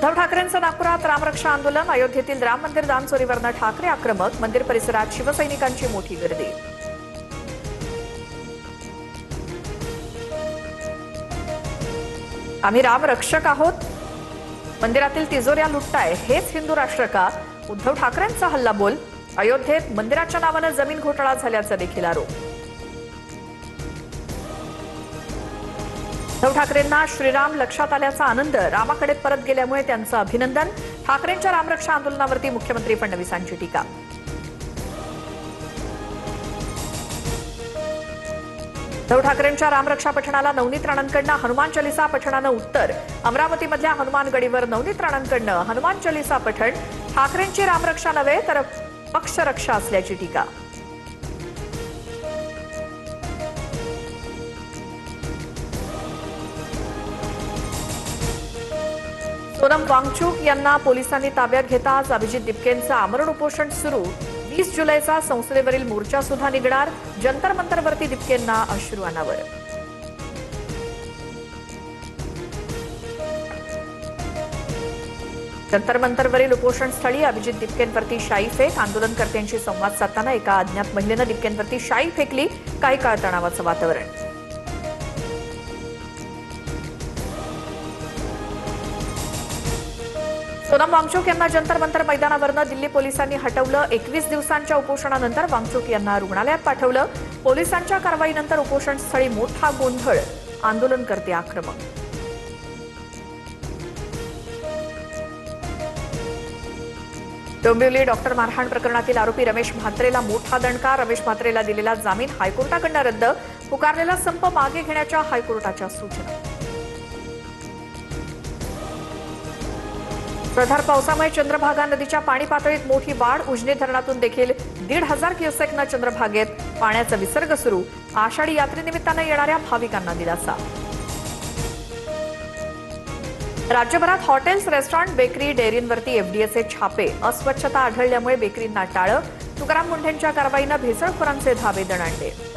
उद्धव ठाकरेंचं नागपुरात रामरक्षा आंदोलन, अयोध्येतील राम मंदिर दान चोरीवरनं ठाकरे आक्रमक, मंदिर परिसरात शिवसैनिकांची मोठी गर्दी. आम्ही रामरक्षक आहोत, मंदिरातील तिजोऱ्या लुटताय, हेच हिंदू राष्ट्र का? उद्धव ठाकरेंचा हल्लाबोल. अयोध्येत मंदिराच्या नावानं जमीन घोटाळा झाल्याचा देखील आरोप. उद्धव ठाकरेंना श्रीराम लक्षात आल्याचा आनंद, रामाकडे परत गेल्यामुळे त्यांचं अभिनंदन. ठाकरेंच्या रामरक्षा आंदोलनावरती मुख्यमंत्री फडणवीसांची टीका. उद्धव ठाकरेंच्या रामरक्षा पठणाला नवनीत राणांकडनं हनुमान चालीसा पठणानं उत्तर. अमरावतीमधल्या हनुमान गडीवर नवनीत राणांकडनं हनुमान चालीसा पठण. ठाकरेंची रामरक्षा नव्हे तर पक्षरक्षा असल्याची टीका. सोनम वांगचुक यांना पोलिसांनी ताब्यात घेताच अभिजित दिपकेंचं आमरण उपोषण सुरू. 20 जुलैचा संसदेवरील मोर्चा सुद्धा निघणार. जंतर मंतरवरती दिपकेंना अश्रू अनावर. जंतर मंतरवरील उपोषणस्थळी अभिजित दिपकेंवरती शाई फेक. आंदोलनकर्त्यांशी संवाद साधताना एका अज्ञात महिलेनं दिपकेंवरती शाई फेकली. काही काळ तणावाचं वातावरण. सोनम वांगचुक यांना जंतर मंतर मैदानावरनं दिल्ली पोलिसांनी हटवलं. 21 दिवसांच्या उपोषणानंतर वांगचुक यांना रुग्णालयात पाठवलं. पोलिसांच्या कारवाईनंतर उपोषणस्थळी मोठा गोंधळ, आंदोलनकर्ते आक्रमक. डोंबिवली डॉक्टर मारहाण प्रकरणातील आरोपी रमेश म्हात्रेला मोठा दणका. रमेश म्हात्रेला दिलेला जामीन हायकोर्टाकडनं रद्द. पुकारलेला संप मागे घेण्याच्या हायकोर्टाच्या सूचना. मुसळधार पावसामुळे चंद्रभागा नदीच्या पाणी पातळीत मोठी वाढ. उजनी धरणातून देखील 1,500 क्युसेकनं चंद्रभागेत पाण्याचा विसर्ग सुरू. आषाढी यात्रेनिमित्तानं येणाऱ्या भाविकांना दिलासा. राज्यभरात हॉटेल्स, रेस्टॉरंट, बेकरी, डेअरींवरती एफडीएचे छापे. अस्वच्छता आढळल्यामुळे बेकरींना टाळं. तुकाराम मुंढेंच्या कारवाईनं भेसळखोरांचे धाबे दणाणले.